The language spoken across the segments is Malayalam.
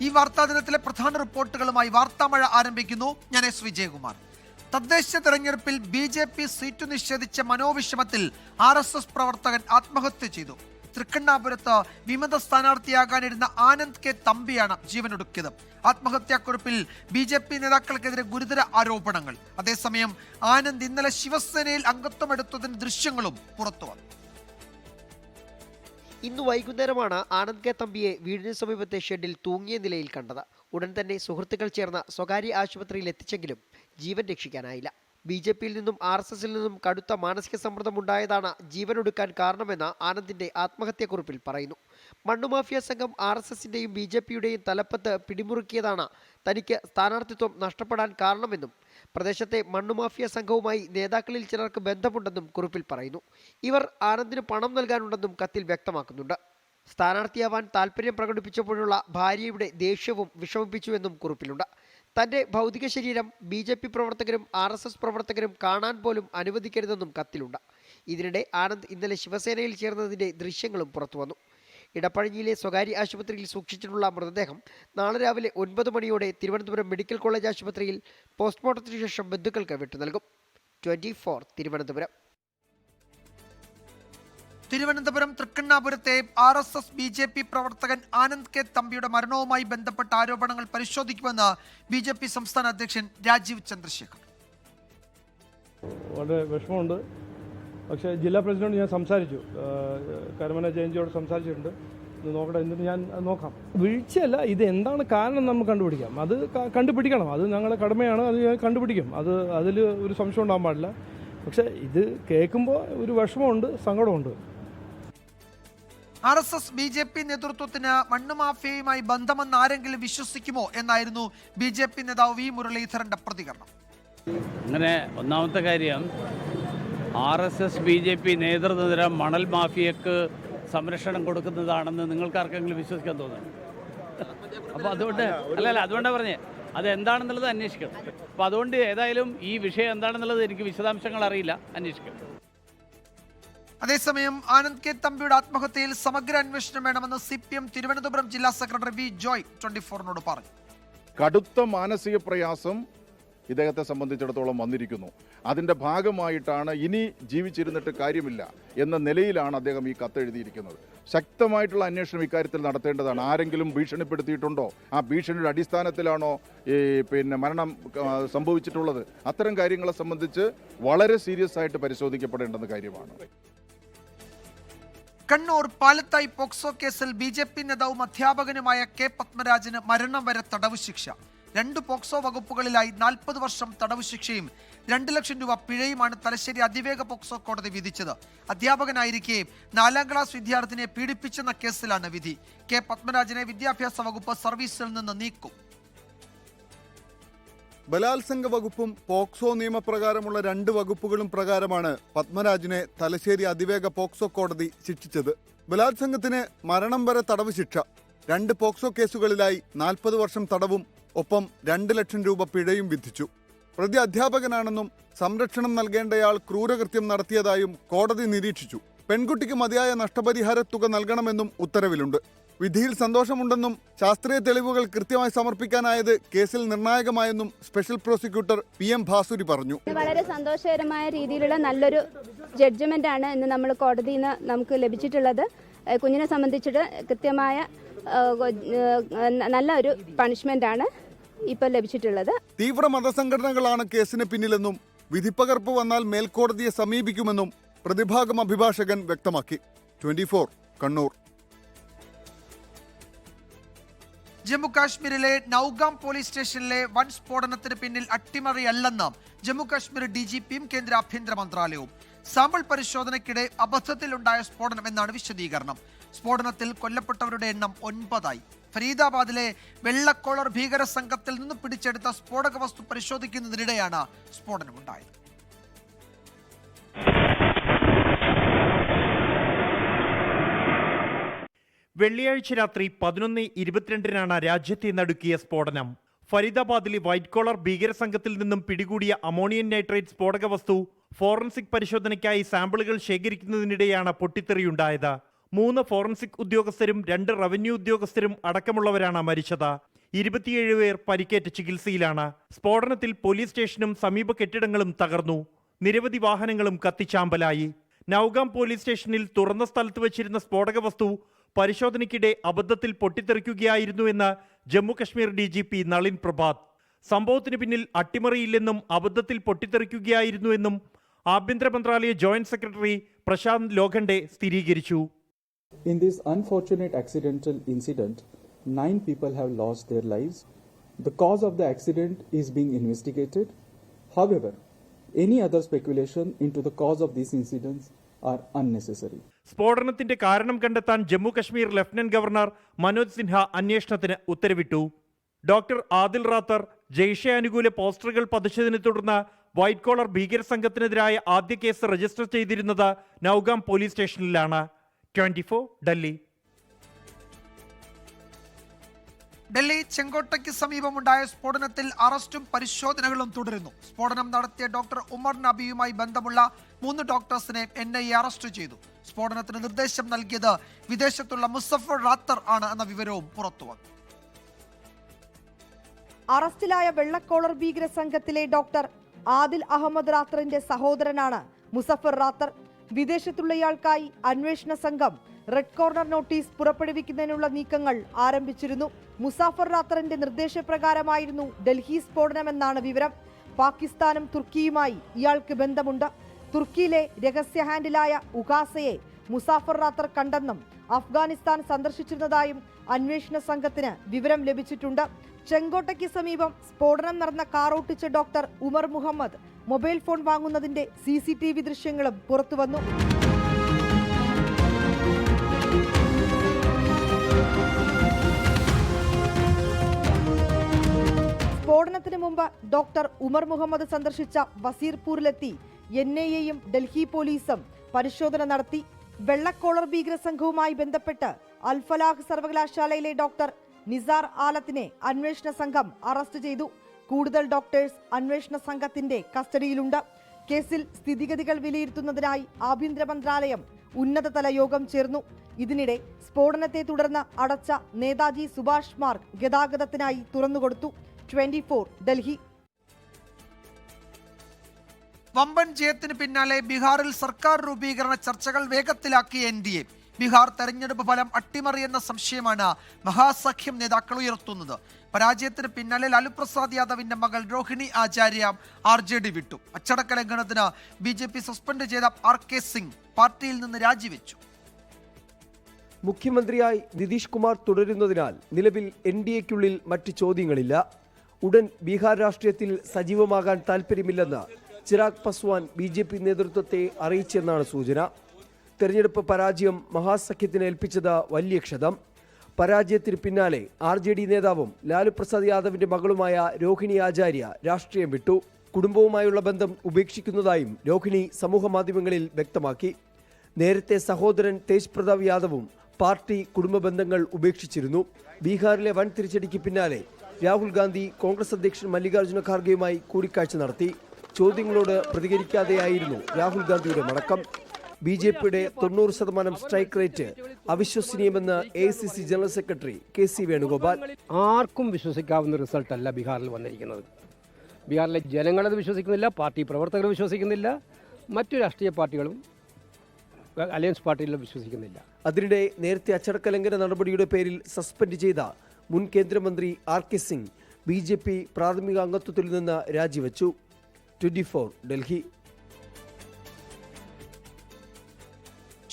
ഈ വാർത്താ ദിനത്തിലെ പ്രധാന റിപ്പോർട്ടുകളുമായി വാർത്താമഴ ആരംഭിക്കുന്നു. ഞാൻ എസ് വിജയകുമാർ. തദ്ദേശ തെരഞ്ഞെടുപ്പിൽ BJP സീറ്റ് നിഷേധിച്ച മനോവിഷമത്തിൽ RSS പ്രവർത്തകൻ ആത്മഹത്യ ചെയ്തു. തൃക്കണ്ണാപുരത്ത് വിമത സ്ഥാനാർത്ഥിയാകാനിരുന്ന ആനന്ദ് കെ തമ്പിയാണ് ജീവനൊടുക്കിയത്. ആത്മഹത്യാക്കുറിപ്പിൽ BJP നേതാക്കൾക്കെതിരെ ഗുരുതര ആരോപണങ്ങൾ. അതേസമയം ആനന്ദ് ഇന്നലെ ശിവസേനയിൽ അംഗത്വമെടുത്തതിന് ദൃശ്യങ്ങളും പുറത്തുവന്നു. ഇന്ന് വൈകുന്നേരമാണ് ആനന്ദ് കെ തമ്പിയെ വീടിന് സമീപത്തെ ഷെഡിൽ തൂങ്ങിയ നിലയിൽ കണ്ടത്. ഉടൻ തന്നെ സുഹൃത്തുക്കൾ ചേർന്ന് സ്വകാര്യ ആശുപത്രിയിൽ എത്തിച്ചെങ്കിലും ജീവൻ രക്ഷിക്കാനായില്ല. BJPയിൽ നിന്നും RSSൽ നിന്നും കടുത്ത മാനസിക സമ്മർദ്ദമുണ്ടായതാണ് ജീവനൊടുക്കാൻ കാരണമെന്ന് ആനന്ദിന്റെ ആത്മഹത്യാക്കുറിപ്പിൽ പറയുന്നു. മണ്ണുമാഫിയ സംഘം RSSന്റെയും BJPയുടെയും തലപ്പത്ത് പിടിമുറുക്കിയതാണ് തനിക്ക് സ്ഥാനാർത്ഥിത്വം നഷ്ടപ്പെടാൻ കാരണമെന്നും പ്രദേശത്തെ മണ്ണുമാഫിയ സംഘവുമായി നേതാക്കളിൽ ചിലർക്ക് ബന്ധമുണ്ടെന്നും കുറിപ്പിൽ പറയുന്നു. ഇവർ ആനന്ദിന് പണം നൽകാനുണ്ടെന്നും കത്തിൽ വ്യക്തമാക്കുന്നുണ്ട്. സ്ഥാനാർത്ഥിയാവാൻ താല്പര്യം പ്രകടിപ്പിച്ചപ്പോഴുള്ള ഭാര്യയുടെ ദേഷ്യവും വിഷമിപ്പിച്ചുവെന്നും കുറിപ്പിലുണ്ട്. തന്റെ ഭൗതിക ശരീരം BJP പ്രവർത്തകരും RSS പ്രവർത്തകരും കാണാൻ പോലും അനുവദിക്കരുതെന്നും കത്തിലുണ്ട്. ഇതിനിടെ ആനന്ദ് ഇന്നലെ ശിവസേനയിൽ ചേർന്നതിന്റെ ദൃശ്യങ്ങളും പുറത്തുവന്നു. ഇടപ്പഴഞ്ഞിയിലെ സ്വകാര്യ ആശുപത്രിയിൽ സൂക്ഷിച്ചിട്ടുള്ള മൃതദേഹം നാളെ രാവിലെ 9 മണിയോടെ തിരുവനന്തപുരം മെഡിക്കൽ കോളേജ് ആശുപത്രിയിൽ പോസ്റ്റ്മോർട്ടത്തിന് ശേഷം ബന്ധുക്കൾക്ക് വിട്ടുനൽകും. 24 തിരുവനന്തപുരം. തിരുവനന്തപുരം തൃക്കണ്ണാപുരത്തെ RSS BJP പ്രവർത്തകൻ ആനന്ദ് കെ തമ്പിയുടെ മരണവുമായി ബന്ധപ്പെട്ട ആരോപണങ്ങൾ പരിശോധിക്കുമെന്ന് BJP സംസ്ഥാന അധ്യക്ഷൻ രാജീവ് ചന്ദ്രശേഖർ. വളരെ വിഷമമുണ്ട്. പക്ഷേ ജില്ലാ പ്രസിഡന്റ് ഞാൻ സംസാരിച്ചു, കരമന ജയന്തിയോട് സംസാരിച്ചിട്ടുണ്ട്. ഇത് നോക്കട്ടെ, എന്നിട്ട് ഞാൻ നോക്കാം. വീഴ്ചയല്ല, ഇത് എന്താണ് കാരണം നമുക്ക് കണ്ടുപിടിക്കാം. അത് കണ്ടുപിടിക്കണം, അത് ഞങ്ങളുടെ കടമയാണ്. അത് കണ്ടുപിടിക്കും. അതിൽ ഒരു സംശയം ഉണ്ടാകാൻ പാടില്ല. പക്ഷേ ഇത് കേൾക്കുമ്പോൾ ഒരു വിഷമമുണ്ട്, സങ്കടമുണ്ട്. RSS BJP നേതൃത്വത്തിന് മണ്ണുമാഫിയയുമായി ബന്ധമെന്ന് ആരെങ്കിലും വിശ്വസിക്കുമോ എന്നായിരുന്നു BJP നേതാവ് V മുരളീധരന്റെ പ്രതികരണം. അങ്ങനെ ഒന്നാമത്തെ കാര്യം, RSS BJP നേതൃത്വ മണൽ മാഫിയക്ക് സംരക്ഷണം കൊടുക്കുന്നതാണെന്ന് നിങ്ങൾക്കാർക്കെങ്കിലും വിശ്വസിക്കാൻ തോന്നുന്നു? അപ്പോൾ അതുകൊണ്ടാണ് പറഞ്ഞത്, അതെന്താണെന്നുള്ളത് അന്വേഷിക്കണം. അപ്പോൾ അതുകൊണ്ട് ഏതായാലും ഈ വിഷയം എന്താണെന്നുള്ളത് എനിക്ക് വിശദാംശങ്ങൾ അറിയില്ല, അന്വേഷിക്കണം. അതേസമയം ആനന്ദ് കെ തമ്പിയുടെ ആത്മഹത്യയിൽ സമഗ്ര അന്വേഷണം വേണമെന്ന് CPM തിരുവനന്തപുരം ജില്ലാ സെക്രട്ടറി V ജോയ് 24നോട് പറഞ്ഞു. കടുത്ത മാനസിക പ്രയാസം ഇദ്ദേഹത്തെ സംബന്ധിച്ചിടത്തോളം വന്നിരിക്കുന്നു. അതിൻ്റെ ഭാഗമായിട്ടാണ് ഇനി ജീവിച്ചിരുന്നിട്ട് കാര്യമില്ല എന്ന നിലയിലാണ് അദ്ദേഹം ഈ കത്തെഴുതിയിരിക്കുന്നത്. ശക്തമായിട്ടുള്ള അന്വേഷണം ഇക്കാര്യത്തിൽ നടത്തേണ്ടതാണ്. ആരെങ്കിലും ഭീഷണിപ്പെടുത്തിയിട്ടുണ്ടോ? ആ ഭീഷണിയുടെ അടിസ്ഥാനത്തിലാണോ മരണം സംഭവിച്ചിട്ടുള്ളത്? അത്തരം കാര്യങ്ങളെ സംബന്ധിച്ച് വളരെ സീരിയസ് ആയിട്ട് പരിശോധിക്കപ്പെടേണ്ടെന്ന കാര്യമാണ്. കണ്ണൂർ പാലത്തായി പോക്സോ കേസിൽ BJP നേതാവും അധ്യാപകനുമായ K പത്മരാജന് മരണം വരെ തടവ് ശിക്ഷ. 2 പോക്സോ വകുപ്പുകളിലായി 40 വർഷം തടവ് ശിക്ഷയും 2 ലക്ഷം രൂപ പിഴയുമാണ് തലശ്ശേരി അതിവേഗ പോക്സോ കോടതി വിധിച്ചത്. അധ്യാപകനായിരിക്കെ 4ാം ക്ലാസ് വിദ്യാർത്ഥിനിയെ പീഡിപ്പിച്ചെന്ന കേസിലാണ് വിധി. K പത്മരാജനെ വിദ്യാഭ്യാസ വകുപ്പ് സർവീസിൽ നിന്ന് നീക്കും. ബലാത്സംഗ വകുപ്പും പോക്സോ നിയമപ്രകാരമുള്ള 2 വകുപ്പുകളും പ്രകാരമാണ് പത്മരാജിനെ തലശ്ശേരി അതിവേഗ പോക്സോ കോടതി ശിക്ഷിച്ചത്. ബലാത്സംഗത്തിന് മരണം വരെ തടവ് ശിക്ഷ, 2 പോക്സോ കേസുകളിലായി 40 വർഷം തടവും ഒപ്പം 2 ലക്ഷം രൂപ പിഴയും വിധിച്ചു. പ്രതി അധ്യാപകനാണെന്നും സംരക്ഷണം നൽകേണ്ടയാൾ ക്രൂരകൃത്യം നടത്തിയതായും കോടതി നിരീക്ഷിച്ചു. പെൺകുട്ടിക്ക് മതിയായ നഷ്ടപരിഹാര തുക നൽകണമെന്നും ഉത്തരവിലുണ്ട്. വിധിയിൽ സന്തോഷമുണ്ടെന്നും ശാസ്ത്രീയ തെളിവുകൾ കൃത്യമായി സമർപ്പിക്കാനായത് കേസിൽ നിർണായകമായെന്നും സ്പെഷ്യൽ പ്രോസിക്യൂട്ടർ PM ഭാസുരി പറഞ്ഞു. വളരെ സന്തോഷകരമായ രീതിയിലുള്ള നല്ലൊരു ജഡ്ജ്മെന്റ് ആണ് ഇന്ന് നമ്മൾ കോടതിയിൽ നിന്ന് നമുക്ക് ലഭിച്ചിട്ടുള്ളത്. കുഞ്ഞിനെ സംബന്ധിച്ചിട്ട് കൃത്യമായ നല്ല ഒരു പണിഷ്മെന്റ് ആണ് ഇപ്പോൾ ലഭിച്ചിട്ടുള്ളത്. തീവ്ര മതസംഘടനകളാണ് കേസിന് പിന്നിലെന്നും വിധിപ്പകർപ്പ് വന്നാൽ മേൽക്കോടതിയെ സമീപിക്കുമെന്നും പ്രതിഭാഗം അഭിഭാഷകൻ വ്യക്തമാക്കി. 24 കണ്ണൂർ. ജമ്മു കാശ്മീരിലെ നൌഗാം പോലീസ് സ്റ്റേഷനിലെ വൻ സ്ഫോടനത്തിന് പിന്നിൽ അട്ടിമറിയല്ലെന്ന് ജമ്മു കാശ്മീർ DGPയും കേന്ദ്ര ആഭ്യന്തര മന്ത്രാലയവും. സാമ്പിൾ പരിശോധനയ്ക്കിടെ അബദ്ധത്തിലുണ്ടായ സ്ഫോടനം എന്നാണ് വിശദീകരണം. സ്ഫോടനത്തിൽ കൊല്ലപ്പെട്ടവരുടെ എണ്ണം 9ആയി. ഫരീദാബാദിലെ വെള്ളക്കോളർ ഭീകര സംഘത്തിൽ നിന്ന് പിടിച്ചെടുത്ത സ്ഫോടക വസ്തു പരിശോധിക്കുന്നതിനിടെയാണ് സ്ഫോടനമുണ്ടായത്. വെള്ളിയാഴ്ച രാത്രി 11:22 രാജ്യത്തെ നടുക്കിയ സ്ഫോടനം. ഫരീദാബാദിലെ വൈറ്റ് കോളർ ഭീകര സംഘത്തിൽ നിന്നും പിടികൂടിയ അമോണിയം നൈട്രേറ്റ് സ്ഫോടക വസ്തു ഫോറൻസിക് പരിശോധനയ്ക്കായി സാമ്പിളുകൾ ശേഖരിക്കുന്നതിനിടെയാണ് പൊട്ടിത്തെറിയുണ്ടായത്. 3 ഫോറൻസിക് ഉദ്യോഗസ്ഥരും 2 റവന്യൂ ഉദ്യോഗസ്ഥരും അടക്കമുള്ളവരാണ് മരിച്ചത്. 27 പേർ പരിക്കേറ്റ് ചികിത്സയിലാണ്. സ്ഫോടനത്തിൽ പോലീസ് സ്റ്റേഷനും സമീപ കെട്ടിടങ്ങളും തകർന്നു. നിരവധി വാഹനങ്ങളും കത്തിച്ചാമ്പലായി. നൌഗാം പോലീസ് സ്റ്റേഷനിൽ തുറന്ന സ്ഥലത്ത് വെച്ചിരുന്ന സ്ഫോടക വസ്തു പരിശോധനയ്ക്കിടെ അബദ്ധത്തിൽ പൊട്ടിത്തെറിക്കുകയായിരുന്നുവെന്ന് ജമ്മു കശ്മീർ DGP നളിൻ പ്രഭാത്. സംഭവത്തിന് പിന്നിൽ അട്ടിമറിയില്ലെന്നും അബദ്ധത്തിൽ പൊട്ടിത്തെറിക്കുകയായിരുന്നുവെന്നും ആഭ്യന്തര മന്ത്രാലയ ജോയിന്റ് സെക്രട്ടറി പ്രശാന്ത് ലോഖണ്ഡെ സ്ഥിരീകരിച്ചു. In this unfortunate accidental incident, 9 people have lost their lives. The cause of the accident is being investigated. However, any other speculation into the cause of these incidents are unnecessary. സ്ഫോടനത്തിന്റെ കാരണം കണ്ടെത്താൻ ജമ്മു കശ്മീർ ലഫ്റ്റനന്റ് ഗവർണർ മനോജ് സിൻഹ അന്വേഷണത്തിന് ഉത്തരവിട്ടു. ഡോക്ടർ ആദിൽ റാത്തർ ജയ്ഷെ അനുകൂല പോസ്റ്ററുകൾ പതിച്ചതിനെ തുടർന്ന് വൈറ്റ് കോളർ ഭീകര സംഘത്തിനെതിരായ ആദ്യ കേസ് രജിസ്റ്റർ ചെയ്തിരുന്നത് നൌഗാം പോലീസ് സ്റ്റേഷനിലാണ്. 24 ഡൽഹി. ഡൽഹി ചെങ്കോട്ടയ്ക്ക് സമീപമുണ്ടായ സ്ഫോടനത്തിൽ അറസ്റ്റും പരിശോധനകളും തുടരുന്നു. സ്ഫോടനം നടത്തിയ ഡോക്ടർ ഉമർ നബിയുമായി ബന്ധമുള്ള 3 ഡോക്ടേഴ്സിനെ NIA അറസ്റ്റ് ചെയ്തു. സ്ഫോടനത്തിന് നിർദ്ദേശം നൽകിയത് വിദേശത്തുള്ള മുസഫർ റാത്തർ ആണ് എന്ന വിവരവും പുറത്തുവന്നു. അറസ്റ്റിലായ വെള്ളക്കോളർ ഭീകര സംഘത്തിലെ ഡോക്ടർ ആദിൽ അഹമ്മദ് റാത്തറിന്റെ സഹോദരനാണ് മുസഫർ റാത്തർ. വിദേശത്തുള്ള ഇയാൾക്കായി അന്വേഷണ സംഘം റെഡ് കോർണർ നോട്ടീസ് പുറപ്പെടുവിക്കുന്നതിനുള്ള നീക്കങ്ങൾ ആരംഭിച്ചിരുന്നു. മുസാഫർ റാത്തറിന്റെ നിർദ്ദേശപ്രകാരമായിരുന്നു ഡൽഹി സ്ഫോടനമെന്നാണ് വിവരം. പാകിസ്ഥാനും തുർക്കിയുമായി ഇയാൾക്ക് ബന്ധമുണ്ട്. തുർക്കിയിലെ രഹസ്യ ഹാൻഡിലായ ഉഗാസയെ മുസാഫർ റാത്തർ കണ്ടെന്നും അഫ്ഗാനിസ്ഥാൻ സന്ദർശിച്ചിരുന്നതായും അന്വേഷണ സംഘത്തിന് വിവരം ലഭിച്ചിട്ടുണ്ട്. ചെങ്കോട്ടയ്ക്ക് സമീപം സ്ഫോടനം നടന്ന കാർ ഓട്ടിച്ച doctor Umar Muhammad mobile phone വാങ്ങുന്നതിന്റെ CCTV ദൃശ്യങ്ങളും പുറത്തുവന്നു. സ്ഫോടനത്തിന് മുമ്പ് ഡോക്ടർ ഉമർ മുഹമ്മദ് സന്ദർശിച്ച വസീർപൂരിലെത്തി NIAയും ഡൽഹി പോലീസും പരിശോധന നടത്തി. വെള്ളക്കോളർ ഭീകര സംഘവുമായി ബന്ധപ്പെട്ട് അൽഫലാഹ് സർവകലാശാലയിലെ ഡോക്ടർ നിസാർ ആലത്തിനെ അന്വേഷണ സംഘം അറസ്റ്റ് ചെയ്തു. കൂടുതൽ ഡോക്ടേഴ്സ് അന്വേഷണ സംഘത്തിന്റെ കസ്റ്റഡിയിലുണ്ട്. കേസിൽ സ്ഥിതിഗതികൾ വിലയിരുത്തുന്നതിനായി ആഭ്യന്തര മന്ത്രാലയം ഉന്നതതല യോഗം ചേർന്നു. ഇതിനിടെ സ്ഫോടനത്തെ തുടർന്ന് അടച്ച നേതാജി സുഭാഷ് മാർഗ് ഗതാഗതത്തിനായി തുറന്നുകൊടുത്തു. 24 ഡൽഹി. വമ്പൻ ജയത്തിന് പിന്നാലെ ബീഹാറിൽ സർക്കാർ രൂപീകരണ ചർച്ചകൾ വേഗത്തിലാക്കി NDA. ബീഹാർ തെരഞ്ഞെടുപ്പ് ഫലം അട്ടിമറിയെന്ന സംശയമാണ് മഹാസഖ്യം നേതാക്കൾ ഉയർത്തുന്നത്. പരാജയത്തിന് പിന്നാലെ ലാലു പ്രസാദ് യാദവിന്റെ മകൾ രോഹിണി ആചാര്യ RJD വിട്ടു. അച്ചടക്ക ലംഘനത്തിന് BJP സസ്പെൻഡ് ചെയ്ത RK സിംഗ് പാർട്ടിയിൽ നിന്ന് രാജിവെച്ചു. മുഖ്യമന്ത്രിയായി നിതീഷ് കുമാർ തുടരുന്നതിനാൽ നിലവിൽ NDAയ്ക്കുള്ളിൽ മറ്റ് ചോദ്യങ്ങളില്ല. ഉടൻ ബീഹാർ രാഷ്ട്രീയത്തിൽ സജീവമാകാൻ താൽപ്പര്യമില്ലെന്ന് ചിരാഗ് പസ്വാൻ BJP നേതൃത്വത്തെ അറിയിച്ചെന്നാണ് സൂചന. തെരഞ്ഞെടുപ്പ് പരാജയം മഹാസഖ്യത്തിന് ഏൽപ്പിച്ചത് വലിയ ക്ഷതം. പരാജയത്തിന് പിന്നാലെ RJD നേതാവും ലാലു പ്രസാദ് യാദവിന്റെ മകളുമായ രോഹിണി ആചാര്യ രാഷ്ട്രീയം വിട്ടു. കുടുംബവുമായുള്ള ബന്ധം ഉപേക്ഷിക്കുന്നതായും രോഹിണി സമൂഹമാധ്യമങ്ങളിൽ വ്യക്തമാക്കി. നേരത്തെ സഹോദരൻ തേജ് പ്രതാപ് യാദവും പാർട്ടി കുടുംബ ബന്ധങ്ങൾ ഉപേക്ഷിച്ചിരുന്നു. ബീഹാറിലെ വൻ തിരിച്ചടിക്ക് പിന്നാലെ രാഹുൽ ഗാന്ധി കോൺഗ്രസ് അധ്യക്ഷൻ മല്ലികാർജ്ജുന ഖാർഗെയുമായി കൂടിക്കാഴ്ച നടത്തി. ചോദ്യങ്ങളോട് പ്രതികരിക്കാതെയായിരുന്നു രാഹുൽ ഗാന്ധിയുടെ മടക്കം. BJPയുടെ 90% സ്ട്രൈക്ക് റേറ്റ് അവിശ്വസനീയമെന്ന് AICC general secretary KC Venugopal. ആർക്കും വിശ്വസിക്കാവുന്ന റിസൾട്ടല്ല ബീഹാറിൽ വന്നിരിക്കുന്നത്. ബീഹാറിലെ ജനങ്ങളത് വിശ്വസിക്കുന്നില്ല, പാർട്ടി പ്രവർത്തകർ വിശ്വസിക്കുന്നില്ല, മറ്റു രാഷ്ട്രീയ പാർട്ടികളും അലയൻസ് പാർട്ടികളും വിശ്വസിക്കുന്നില്ല. അതിനിടെ നേരത്തെ അച്ചടക്ക ലംഘന നടപടിയുടെ പേരിൽ സസ്പെൻഡ് ചെയ്ത മുൻ കേന്ദ്രമന്ത്രി RK സിംഗ് BJP പ്രാഥമിക അംഗത്വത്തിൽ നിന്ന് രാജിവെച്ചു. 24 ഡൽഹി.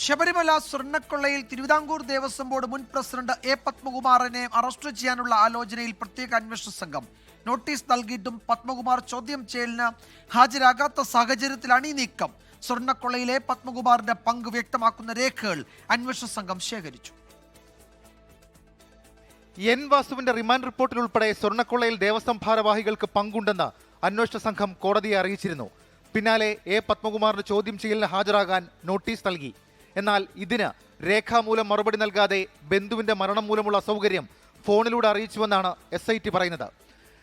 ശബരിമല സ്വർണ്ണക്കൊള്ളയിൽ തിരുവിതാംകൂർ ദേവസ്വം ബോർഡ് മുൻ പ്രസിഡന്റ് A പത്മകുമാറിനെ അറസ്റ്റ് ചെയ്യാനുള്ള ആലോചനയിൽ പ്രത്യേക അന്വേഷണ സംഘം. നോട്ടീസ് നൽകിയിട്ടും പത്മകുമാർ ചോദ്യം ചെയ്യലിന് ഹാജരാകാത്ത സാഹചര്യത്തിലാണ് ഈ നീക്കം. സ്വർണ്ണക്കൊള്ളയിലെ പത്മകുമാറിന്റെ പങ്ക് വ്യക്തമാക്കുന്ന രേഖകൾ അന്വേഷണ സംഘം ശേഖരിച്ചു. N വാസുവിന്റെ റിമാൻഡ് റിപ്പോർട്ടിൽ ഉൾപ്പെടെ സ്വർണ്ണക്കൊള്ളയിൽ ദേവസ്വം ഭാരവാഹികൾക്ക് പങ്കുണ്ടെന്ന് അന്വേഷണ സംഘം കോടതിയെ അറിയിച്ചിരുന്നു. പിന്നാലെ A പത്മകുമാറിന് ചോദ്യം ചെയ്യലിന് ഹാജരാകാൻ നോട്ടീസ് നൽകി. എന്നാൽ ഇതിന് രേഖാമൂലം മറുപടി നൽകാതെ ബന്ധുവിന്റെ മരണം മൂലമുള്ള അസൗകര്യം ഫോണിലൂടെ അറിയിച്ചുവെന്നാണ് SIT പറയുന്നത്.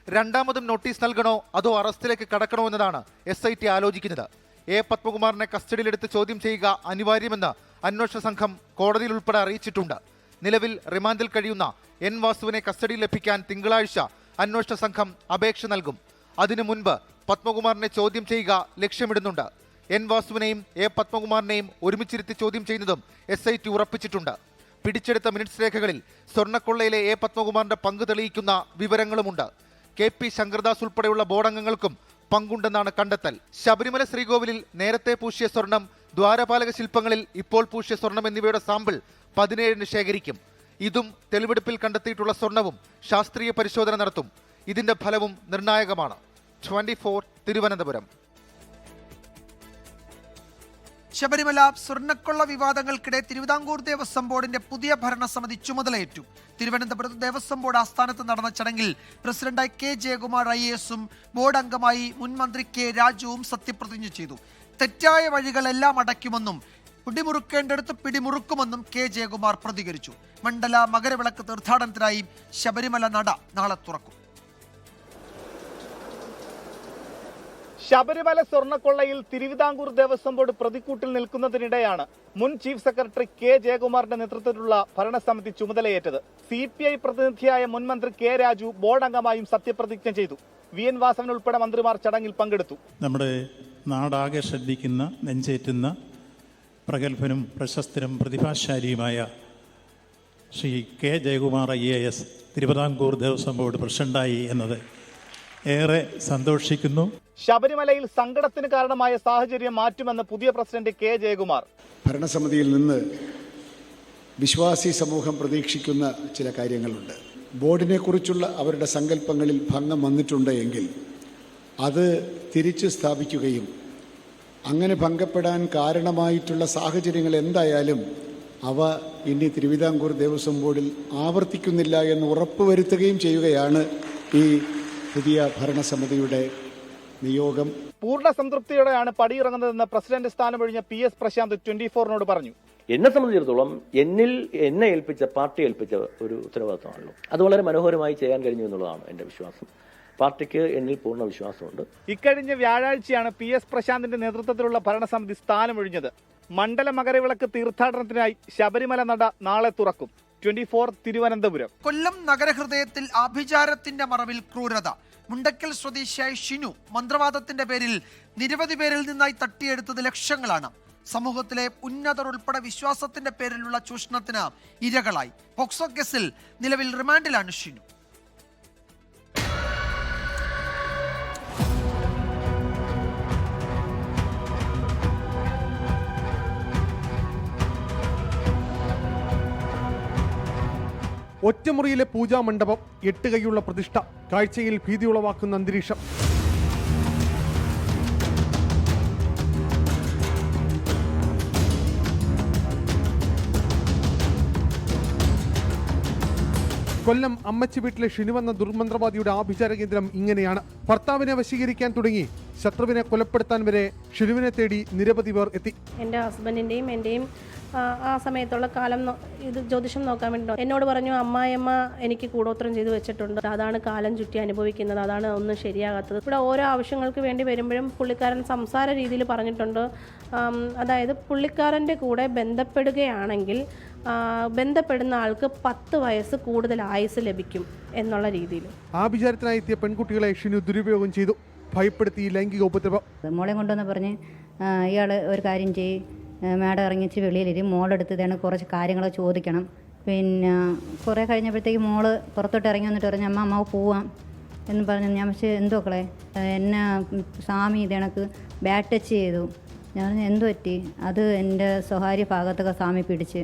രണ്ടാമതും നോട്ടീസ് നൽകണോ അതോ അറസ്റ്റിലേക്ക് കടക്കണോ എന്നതാണ് SIT ആലോചിക്കുന്നത്. A പത്മകുമാറിനെ കസ്റ്റഡിയിലെടുത്ത് ചോദ്യം ചെയ്യുക അനിവാര്യമെന്ന് അന്വേഷണ സംഘം കോടതിയിൽ ഉൾപ്പെടെ അറിയിച്ചിട്ടുണ്ട്. നിലവിൽ റിമാൻഡിൽ കഴിയുന്ന എൻ വാസുവിനെ കസ്റ്റഡിയിൽ ലഭിക്കാൻ തിങ്കളാഴ്ച അന്വേഷണ സംഘം അപേക്ഷ നൽകും. അതിനു മുൻപ് പത്മകുമാറിനെ ചോദ്യം ചെയ്യുക ലക്ഷ്യമിടുന്നുണ്ട്. എൻ വാസുവിനെയും എ പത്മകുമാറിനെയും ഒരുമിച്ചിരുത്തി ചോദ്യം ചെയ്യുന്നതും SIT ഉറപ്പിച്ചിട്ടുണ്ട്. പിടിച്ചെടുത്ത മിനിറ്റ്സ് രേഖകളിൽ സ്വർണ്ണക്കൊള്ളയിലെ എ പത്മകുമാറിന്റെ പങ്ക് തെളിയിക്കുന്ന വിവരങ്ങളുമുണ്ട്. KP ശങ്കർദാസ് ഉൾപ്പെടെയുള്ള ബോർഡംഗങ്ങൾക്കും പങ്കുണ്ടെന്നാണ് കണ്ടെത്തൽ. ശബരിമല ശ്രീകോവിലിൽ നേരത്തെ പൂശിയ സ്വർണം, ദ്വാരപാലക ശില്പങ്ങളിൽ ഇപ്പോൾ പൂശിയ സ്വർണം എന്നിവയുടെ സാമ്പിൾ 17-ന് ശേഖരിക്കും. ഇതും തെളിവെടുപ്പിൽ കണ്ടെത്തിയിട്ടുള്ള സ്വർണവും ശാസ്ത്രീയ പരിശോധന നടത്തും. ഇതിന്റെ ഫലവും നിർണായകമാണ്. 24 തിരുവനന്തപുരം. ശബരിമല സ്വർണ്ണക്കൊള്ള വിവാദങ്ങൾക്കിടെ തിരുവിതാംകൂർ ദേവസ്വം ബോർഡിന്റെ പുതിയ ഭരണസമിതി ചുമതലയേറ്റു. തിരുവനന്തപുരത്ത് ദേവസ്വം ബോർഡ് ആസ്ഥാനത്ത് നടന്ന ചടങ്ങിൽ പ്രസിഡന്റായി K. ജയകുമാർ IAS-ഉം ബോർഡ് അംഗമായി മുൻ മന്ത്രി K. രാജുവും സത്യപ്രതിജ്ഞ ചെയ്തു. തെറ്റായ വഴികളെല്ലാം അടയ്ക്കുമെന്നും പിടിമുറുക്കേണ്ടടുത്ത് പിടിമുറുക്കുമെന്നും K. ജയകുമാർ പ്രതികരിച്ചു. മണ്ഡല മകരവിളക്ക് തീർത്ഥാടനത്തിനായി ശബരിമല നട നാളെ തുറക്കും. ശബരിമല സ്വർണ്ണക്കൊള്ളയിൽ തിരുവിതാംകൂർ ദേവസ്വം ബോർഡ് പ്രതിക്കൂട്ടിൽ നിൽക്കുന്നതിനിടെയാണ് മുൻ ചീഫ് സെക്രട്ടറി K. ജയകുമാറിന്റെ നേതൃത്വത്തിലുള്ള ഭരണസമിതി ചുമതലയേറ്റത്. CPI പ്രതിനിധിയായ മുൻ മന്ത്രി K. രാജു ബോർഡ് അംഗമായും സത്യപ്രതിജ്ഞ ചെയ്തു. VN വാസവൻ ഉൾപ്പെടെ മന്ത്രിമാർ ചടങ്ങിൽ പങ്കെടുത്തു. നമ്മുടെ നാടാകെ ശ്രദ്ധിക്കുന്ന, നെഞ്ചേറ്റുന്ന പ്രഗത്ഭനും പ്രശസ്തനും പ്രതിഭാശാലിയുമായ Shri K. Jayakumar IAS Thiruvithamkoor Devaswom board പ്രസിഡന്റായി എന്നത് ഏറെ സന്തോഷിക്കുന്നു. ശബരിമലയിൽ സങ്കടത്തിന് കാരണമായ സാഹചര്യം മാറ്റുമെന്ന് പുതിയ പ്രസിഡന്റ് K. ജയകുമാർ. ഭരണസമിതിയിൽ നിന്ന് വിശ്വാസി സമൂഹം പ്രതീക്ഷിക്കുന്ന ചില കാര്യങ്ങളുണ്ട്. ബോർഡിനെ കുറിച്ചുള്ള അവരുടെ സങ്കല്പങ്ങളിൽ ഭംഗം വന്നിട്ടുണ്ട് എങ്കിൽ അത് തിരിച്ചു സ്ഥാപിക്കുകയും അങ്ങനെ ഭംഗപ്പെടാൻ കാരണമായിട്ടുള്ള സാഹചര്യങ്ങൾ എന്തായാലും അവ ഇനി തിരുവിതാംകൂർ ദേവസ്വം ബോർഡിൽ ആവർത്തിക്കുന്നില്ല എന്ന് ഉറപ്പുവരുത്തുകയും ചെയ്യുകയാണ് ഈ പുതിയ ഭരണസമിതിയുടെ നിയോഗം. പൂർണ്ണ സംതൃപ്തിയോടെയാണ് പടിയിറങ്ങുന്നതെന്ന് പ്രസിഡന്റ് സ്ഥാനമൊഴിഞ്ഞ PS പ്രശാന്ത് 24-നോട് പറഞ്ഞു. എന്നെ സംബന്ധിച്ചിടത്തോളം എന്നെ ഏൽപ്പിച്ച, പാർട്ടി ഏൽപ്പിച്ച ഒരു ഉത്തരവാദിത്തമാണല്ലോ. അത് വളരെ മനോഹരമായി ചെയ്യാൻ കഴിഞ്ഞു എന്നുള്ളതാണ് എൻ്റെ വിശ്വാസം. പാർട്ടിക്ക് എന്നിൽ പൂർണ്ണ വിശ്വാസമുണ്ട്. ഇക്കഴിഞ്ഞ വ്യാഴാഴ്ചയാണ് PS പ്രശാന്തിന്റെ നേതൃത്വത്തിലുള്ള ഭരണസമിതി സ്ഥാനമൊഴിഞ്ഞത്. മണ്ഡല മകരവിളക്ക് തീർത്ഥാടനത്തിനായി ശബരിമല നട നാളെ തുറക്കും. 24 തിരുവനന്തപുരം. കൊല്ലം നഗരഹൃദയത്തിൽ ആഭിചാരത്തിന്റെ മറവിൽ ക്രൂരത. മുണ്ടക്കൽ സ്വദേശിയായ ഷിനു മന്ത്രവാദത്തിന്റെ പേരിൽ നിരവധി പേരിൽ നിന്നായി തട്ടിയെടുത്തത് ലക്ഷങ്ങളാണ്. സമൂഹത്തിലെ ഉന്നതർ ഉൾപ്പെടെ വിശ്വാസത്തിന്റെ പേരിലുള്ള ചൂഷണത്തിന് ഇരകളായി. പോക്സോ കേസിൽ നിലവിൽ റിമാൻഡിലാണ് ഷിനു. ഒറ്റമുറിയിലെ പൂജാമണ്ഡപം, 8 കൈയുള്ള പ്രതിഷ്ഠ, കാഴ്ചയിൽ ഭീതിയുളവാക്കുന്ന അന്തരീക്ഷം. കൊല്ലം അമ്മച്ചി വീട്ടിലെ ഷിനുവെന്ന ദുർമന്ത്രവാദിയുടെ ആഭിചാര കേന്ദ്രം ഇങ്ങനെയാണ്. ഭർത്താവിനെ വശീകരിക്കാൻ തുടങ്ങി ശത്രുവിനെ കൊലപ്പെടുത്താൻ വരെ ഷിനുവിനെ തേടി നിരവധി പേർ എത്തി. എൻ്റെ ഹസ്ബൻഡിൻ്റെയും എൻ്റെയും ആ സമയത്തുള്ള കാലം ഇത് ജ്യോതിഷം നോക്കാൻ വേണ്ടി എന്നോട് പറഞ്ഞു, അമ്മായിയമ്മ എനിക്ക് കൂടോത്രം ചെയ്തു വെച്ചിട്ടുണ്ട്, അതാണ് കാലം ചുറ്റി അനുഭവിക്കുന്നത്, അതാണ് ഒന്നും ശരിയാകാത്തത്. ഇവിടെ ഓരോ ആവശ്യങ്ങൾക്ക് വേണ്ടി വരുമ്പോഴും പുള്ളിക്കാരൻ സംസാര രീതിയിൽ പറഞ്ഞിട്ടുണ്ട്. അതായത് പുള്ളിക്കാരൻ്റെ കൂടെ ബന്ധപ്പെടുകയാണെങ്കിൽ ബന്ധപ്പെടുന്ന ആൾക്ക് 10 വയസ്സ് കൂടുതൽ ആയുസ് ലഭിക്കും എന്നുള്ള രീതിയിൽ. ആഭിചാരത്തിനായി എത്തിയ പെൺകുട്ടികളെ ഷിനു ദുരുപയോഗം ചെയ്തു, ഭയപ്പെടുത്തി ലൈംഗിക ഉപദ്രവം. മോളെ കൊണ്ടുവന്ന് പറഞ്ഞ് ഇയാൾ ഒരു കാര്യം ചെയ്യും, മാഡം ഇറങ്ങിച്ച് വെളിയിലിരും, മോളെടുത്ത് ഇതാണ് കുറച്ച് കാര്യങ്ങൾ ചോദിക്കണം. പിന്നെ കുറേ കഴിഞ്ഞപ്പോഴത്തേക്ക് മോള് പുറത്തോട്ട് ഇറങ്ങി വന്നിട്ട് പറഞ്ഞു, അമ്മ പോവാം എന്ന് പറഞ്ഞു. ഞാൻ പക്ഷേ എന്തോ മക്കളെ എന്നെ സ്വാമി ഇതേണക്ക് ബാഡ് ടച്ച് ചെയ്തു. ഞാൻ പറഞ്ഞു എന്തു പറ്റി? അത് എൻ്റെ സ്വകാര്യ ഭാഗത്തൊക്കെ സ്വാമി പിടിച്ച്.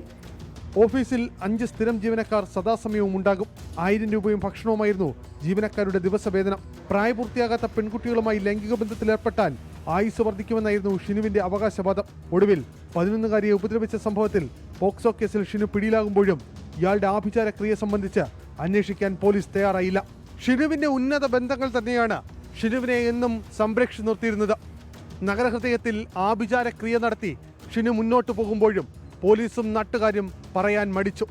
ഓഫീസിൽ 5 സ്ഥിരം ജീവനക്കാർ സദാസമയവും ഉണ്ടാകും. 1000 രൂപയും ഭക്ഷണവുമായിരുന്നു ജീവനക്കാരുടെ ദിവസവേതനം. പ്രായപൂർത്തിയാകാത്ത പെൺകുട്ടികളുമായി ലൈംഗിക ബന്ധത്തിലേർപ്പെട്ടാൽ ആയുസ് വർദ്ധിക്കുമെന്നായിരുന്നു ഷിനുവിന്റെ അവകാശവാദം. ഒടുവിൽ 11-കാരിയെ ഉപദ്രവിച്ച സംഭവത്തിൽ പോക്സോ കേസിൽ ഷിനു പിടിയിലാകുമ്പോഴും ഇയാളുടെ ആഭിചാര ക്രിയ സംബന്ധിച്ച് അന്വേഷിക്കാൻ പോലീസ് തയ്യാറായില്ല. ഷിനുവിന്റെ ഉന്നത ബന്ധങ്ങൾ തന്നെയാണ് ഷിനുവിനെ എന്നും സംരക്ഷിച്ചു നിർത്തിയിരുന്നത്. നഗരഹൃദയത്തിൽ ആഭിചാര ക്രിയ നടത്തി ഷിനു മുന്നോട്ട് പോകുമ്പോഴും പോലീസും നാട്ടുകാരും പറയാൻ മടിച്ചു,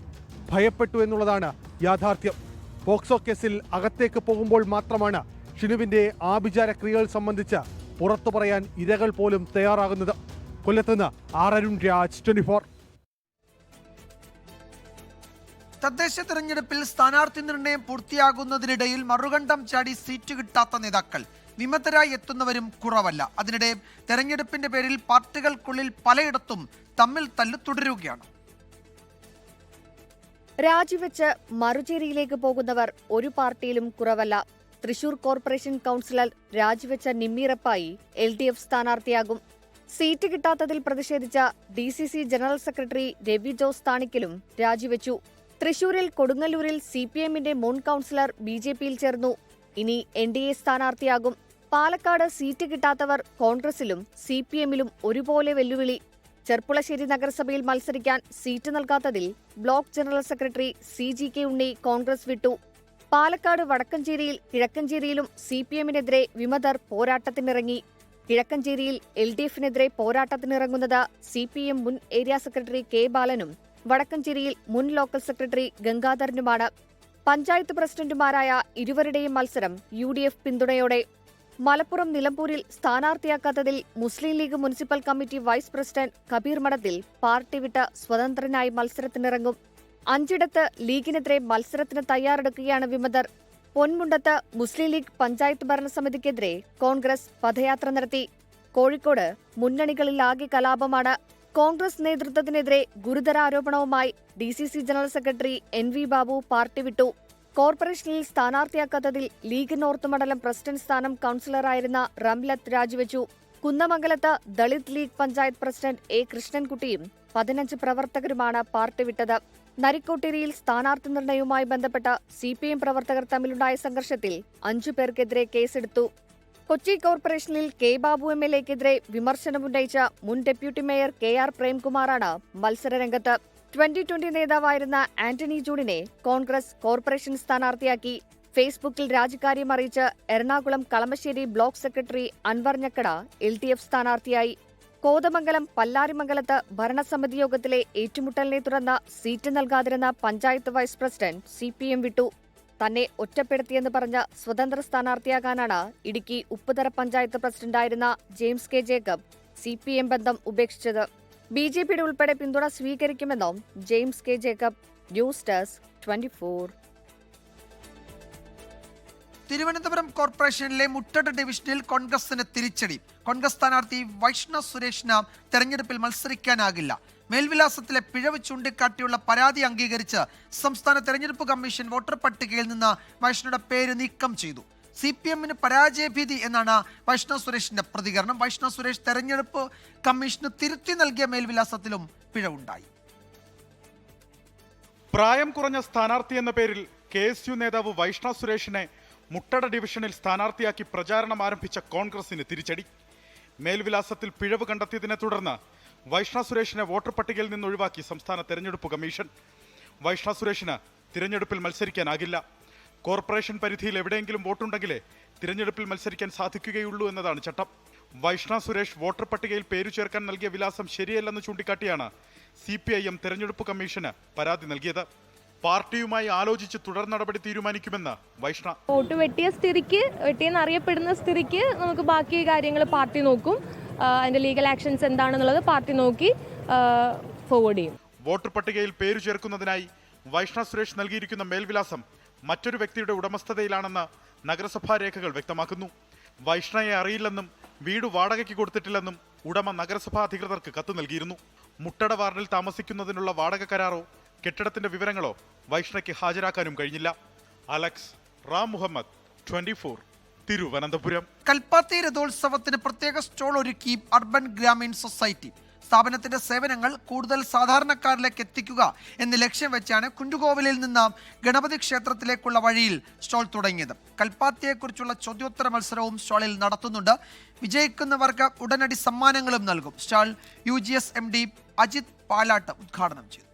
ഭയപ്പെട്ടു എന്നുള്ളതാണ് യാഥാർത്ഥ്യം. പോക്സോ കേസിൽ അകത്തേക്ക് പോകുമ്പോൾ മാത്രമാണ് ഷിനുവിന്റെ ആഭിചാര ക്രിയകൾ സംബന്ധിച്ച് പുറത്തു പറയാൻ ഇരകൾ പോലും തയ്യാറാകുന്നത്. കൊല്ലത്തുനിന്ന് അരുൺ രാജ്, 24. തദ്ദേശ തെരഞ്ഞെടുപ്പിൽ സ്ഥാനാർത്ഥി നിർണയം പൂർത്തിയാകുന്നതിനിടയിൽ മറുകണ്ഠം ചാടി സീറ്റ് കിട്ടാത്ത നേതാക്കൾ വിമതരായി എത്തുന്നവരും കുറവല്ല. അതിനിടെ തെരഞ്ഞെടുപ്പിന്റെ പേരിൽ പാർട്ടികൾക്കുള്ളിൽ പലയിടത്തും തമ്മിൽ തല്ല് തുടരുകയാണ്. രാജിവെച്ച് മറുചേരിയിലേക്ക് പോകുന്നവർ ഒരു പാർട്ടിയിലും കുറവല്ല. തൃശൂർ കോർപ്പറേഷൻ കൗൺസിലർ രാജിവെച്ച നിമ്മീറപ്പായി LDF സ്ഥാനാർത്ഥിയാകും. സീറ്റ് കിട്ടാത്തതിൽ പ്രതിഷേധിച്ച DCC general secretary Ravi Jose താണിക്കലും രാജിവെച്ചു. തൃശൂരിൽ കൊടുങ്ങല്ലൂരിൽ CPMന്റെ മുൻ കൗൺസിലർ BJPയിൽ ചേർന്നു. ഇനി NDA സ്ഥാനാർത്ഥിയാകും. പാലക്കാട് സീറ്റ് കിട്ടാത്തവർ കോൺഗ്രസിലും CPMലും ഒരുപോലെ വെല്ലുവിളി. ചെർപ്പുളശ്ശേരി നഗരസഭയിൽ മത്സരിക്കാൻ സീറ്റ് നൽകാത്തതിൽ block general secretary CGK Unni Congress വിട്ടു. പാലക്കാട് വടക്കഞ്ചേരിയിൽ കിഴക്കഞ്ചേരിയിലും CPMനെതിരെ വിമതർ പോരാട്ടത്തിനിറങ്ങി. കിഴക്കഞ്ചേരിയിൽ LDFനെതിരെ പോരാട്ടത്തിനിറങ്ങുന്നത് CPM മുൻ ഏരിയ സെക്രട്ടറി K ബാലനും വടക്കഞ്ചേരിയിൽ മുൻ ലോക്കൽ സെക്രട്ടറി ഗംഗാധരനുമാണ്. പഞ്ചായത്ത് പ്രസിഡന്റുമാരായ ഇരുവരുടെയും മത്സരം UDF പിന്തുണയോടെ. മലപ്പുറം നിലമ്പൂരിൽ സ്ഥാനാർത്ഥിയാക്കാത്തതിൽ Muslim League municipal committee vice president Kabir Madathil party വിട്ട് സ്വതന്ത്രനായി മത്സരത്തിനിറങ്ങും. 5 ലീഗിനെതിരെ മത്സരത്തിന് തയ്യാറെടുക്കുകയാണ് വിമതർ. പൊന്മുണ്ടത്ത് മുസ്ലിം ലീഗ് പഞ്ചായത്ത് ഭരണസമിതിക്കെതിരെ കോൺഗ്രസ് പദയാത്ര നടത്തി. കോഴിക്കോട് മുന്നണികളിലാകെ കലാപമാണ്. കോൺഗ്രസ് നേതൃത്വത്തിനെതിരെ ഗുരുതര ആരോപണവുമായി DCC general secretary NV Babu party വിട്ടു. കോർപ്പറേഷനിൽ സ്ഥാനാർത്ഥിയാക്കാത്തതിൽ ലീഗ് നോർത്ത് മണ്ഡലം പ്രസിഡന്റ് സ്ഥാനം കൗൺസിലറായിരുന്ന റംലത്ത് രാജിവെച്ചു. കുന്നമംഗലത്ത് ദളിത് ലീഗ് പഞ്ചായത്ത് പ്രസിഡന്റ് A കൃഷ്ണൻകുട്ടിയും 15 പ്രവർത്തകരുമാണ് പാർട്ടി വിട്ടത്. നരിക്കോട്ടേരിയിൽ സ്ഥാനാർത്ഥി നിർണയവുമായി ബന്ധപ്പെട്ട CPM പ്രവർത്തകർ തമ്മിലുണ്ടായ സംഘർഷത്തിൽ 5 പേർക്കെതിരെ കേസെടുത്തു. കൊച്ചി കോർപ്പറേഷനിൽ K ബാബു MLAക്കെതിരെ വിമർശനമുന്നയിച്ച മുൻ ഡെപ്യൂട്ടി മേയർ KR പ്രേംകുമാറാണ് മത്സരരംഗത്ത്. 2020 നേതാവായിരുന്ന ആന്റണി ജൂണിനെ കോൺഗ്രസ് കോർപ്പറേഷൻ സ്ഥാനാർത്ഥിയാക്കി. ഫേസ്ബുക്കിൽ രാജിക്കാര്യം അറിയിച്ച് Ernakulam Kalamassery block secretary Anvar Njakkada LDF സ്ഥാനാർത്ഥിയായി. കോതമംഗലം പല്ലാരിമംഗലത്ത് ഭരണസമിതി യോഗത്തിലെ ഏറ്റുമുട്ടലിനെ തുടർന്ന് സീറ്റ് നൽകാതിരുന്ന പഞ്ചായത്ത് വൈസ് പ്രസിഡന്റ് CPM വിട്ടു. തന്നെ ഒറ്റപ്പെടുത്തിയെന്ന് പറഞ്ഞ് സ്വതന്ത്ര സ്ഥാനാർത്ഥിയാകാനാണ് ഇടുക്കി ഉപ്പുതറ പഞ്ചായത്ത് പ്രസിഡന്റായിരുന്ന ജെയിംസ് K ജേക്കബ് CPM ബന്ധം ഉപേക്ഷിച്ചത്. BJPയുടെ ഉൾപ്പെടെ പിന്തുണ സ്വീകരിക്കുമെന്നും James K Jacob. News desk 24. Thiruvananthapuram കോർപ്പറേഷനിലെ മുട്ടട ഡിവിഷനിൽ കോൺഗ്രസിന് തിരിച്ചടി. കോൺഗ്രസ് സ്ഥാനാർത്ഥി വൈഷ്ണവ് സുരേഷിന് തെരഞ്ഞെടുപ്പിൽ മത്സരിക്കാനാകില്ല. മേൽവിലാസത്തിലെ പിഴവ് ചൂണ്ടിക്കാട്ടിയുള്ള പരാതി അംഗീകരിച്ച് സംസ്ഥാന തെരഞ്ഞെടുപ്പ് കമ്മീഷൻ വോട്ടർ പട്ടികയിൽ നിന്ന് വൈഷ്ണയുടെ പേര് നീക്കം ചെയ്തു. CPMന് പരാജയഭീതി എന്നാണ് വൈഷ്ണവ് സുരേഷിന്റെ പ്രതികരണം. വൈഷ്ണവ് സുരേഷ് തെരഞ്ഞെടുപ്പ് കമ്മീഷന് തിരുത്തി നൽകിയ മേൽവിലാസത്തിലും പിഴവുണ്ടായി. പ്രായം കുറഞ്ഞ സ്ഥാനാർത്ഥി എന്ന പേരിൽ KSU നേതാവ് വൈഷ്ണവ് സുരേഷിനെ മുട്ടട ഡിവിഷനിൽ സ്ഥാനാർത്ഥിയാക്കി പ്രചാരണം ആരംഭിച്ച കോൺഗ്രസിന് തിരിച്ചടി. മേൽവിലാസത്തിൽ പിഴവ് കണ്ടെത്തിയതിനെ തുടർന്ന് വൈഷ്ണവ് സുരേഷിനെ വോട്ടർ പട്ടികയിൽ നിന്ന് ഒഴിവാക്കി സംസ്ഥാന തെരഞ്ഞെടുപ്പ് കമ്മീഷൻ. വൈഷ്ണവ് സുരേഷിന് തിരഞ്ഞെടുപ്പിൽ മത്സരിക്കാനാകില്ല. കോർപ്പറേഷൻ പരിധിയിൽ എവിടെയെങ്കിലും വോട്ടുണ്ടെങ്കിലേ തിരഞ്ഞെടുപ്പിൽ മത്സരിക്കാൻ സാധിക്കുകയുള്ളൂ എന്നതാണ് ചട്ടം. വൈഷ്ണവ് സുരേഷ് വോട്ടർ പട്ടികയിൽ പേരു ചേർക്കാൻ നൽകിയ വിലാസം ശരിയല്ലെന്ന് ചൂണ്ടിക്കാട്ടിയാണ് CPIM തെരഞ്ഞെടുപ്പ് കമ്മീഷന് പരാതി നൽകിയത്. പാർട്ടിയുമായി ആലോചിച്ച് തുടർ നടപടി തീരുമാനിക്കുമെന്ന് വൈഷ്ണവ്. വോട്ട് വെട്ടിയെന്ന് അറിയപ്പെടുന്ന സ്ഥിതിക്ക് നമുക്ക് ബാക്കി കാര്യങ്ങൾ പാർട്ടി നോക്കും. അതിന്റെ ലീഗൽ ആക്ഷൻസ് എന്താണെന്നുള്ളത് പാർട്ടി നോക്കി ഫോർവേഡ് ചെയ്യും. വോട്ടർ പട്ടികയിൽ പേരു ചേർക്കുന്നതിനായി വൈഷ്ണവ് സുരേഷ് നൽകിയിരിക്കുന്ന മേൽവിലാസം മറ്റൊരു വ്യക്തിയുടെ ഉടമസ്ഥതയിലാണെന്ന് നഗരസഭാ രേഖകൾ വ്യക്തമാക്കുന്നു. വൈഷ്ണയെ അറിയില്ലെന്നും വീട് വാടകയ്ക്ക് കൊടുത്തിട്ടില്ലെന്നും ഉടമ നഗരസഭാ അധികൃതർക്ക് കത്ത് നൽകിയിരുന്നു. മുട്ടട വാർഡിൽ താമസിക്കുന്നതിനുള്ള വാടക കരാറോ കെട്ടിടത്തിന്റെ വിവരങ്ങളോ വൈഷ്ണയ്ക്ക് ഹാജരാക്കാനും കഴിഞ്ഞില്ല. അലക്സ് റാം മുഹമ്മദ്, 24, തിരുവനന്തപുരം. കൽപ്പാത്തി രഥോത്സവത്തിന് പ്രത്യേക സ്റ്റോൾ ഒരുക്കി അർബൻ ഗ്രാമീൺ സൊസൈറ്റി. സ്ഥാപനത്തിന്റെ സേവനങ്ങൾ കൂടുതൽ സാധാരണക്കാരിലേക്ക് എത്തിക്കുക എന്ന ലക്ഷ്യം വെച്ചാണ് കുണ്ടുകോവിലിൽ നിന്ന് ഗണപതി ക്ഷേത്രത്തിലേക്കുള്ള വഴിയിൽ സ്റ്റോൾ തുടങ്ങിയത്. കൽപ്പാത്തിയെക്കുറിച്ചുള്ള ചോദ്യോത്തര മത്സരവും സ്റ്റാളിൽ നടത്തുന്നുണ്ട്. വിജയിക്കുന്നവർക്ക് ഉടനടി സമ്മാനങ്ങളും നൽകും. Stall UGS MD Ajith Palatt ഉദ്ഘാടനം ചെയ്തു.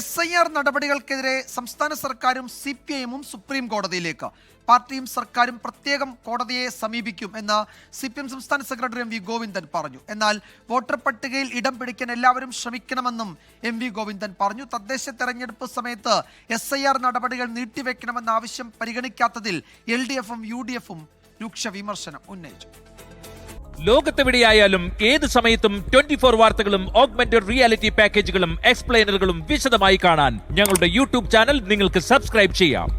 SIR നടപടികൾക്കെതിരെ സംസ്ഥാന സർക്കാരും CPIMും സുപ്രീം കോടതിയിലേക്ക്. പാർട്ടിയും സർക്കാരും പ്രത്യേകം കോടതിയെ സമീപിക്കും എന്ന് CPM സംസ്ഥാന സെക്രട്ടറി MV ഗോവിന്ദൻ പറഞ്ഞു. എന്നാൽ വോട്ടർ പട്ടികയിൽ ഇടം പിടിക്കാൻ എല്ലാവരും ശ്രമിക്കണമെന്നും MV ഗോവിന്ദൻ പറഞ്ഞു. തദ്ദേശ തെരഞ്ഞെടുപ്പ് സമയത്ത് SIR നടപടികൾ നീട്ടിവെക്കണമെന്ന ആവശ്യം പരിഗണിക്കാത്തതിൽ LDFും UDFും രൂക്ഷ വിമർശനം ഉന്നയിച്ചു. ലോകത്തെവിടെയായാലും ഏത് സമയത്തും 24 വാർത്തകളും ഓഗ്മെന്റഡ് റിയാലിറ്റി പാക്കേജുകളും എക്സ്പ്ലെയിനറുകളും വിശദമായി കാണാൻ ഞങ്ങളുടെ യൂട്യൂബ് ചാനൽ നിങ്ങൾക്ക് സബ്സ്ക്രൈബ് ചെയ്യാം.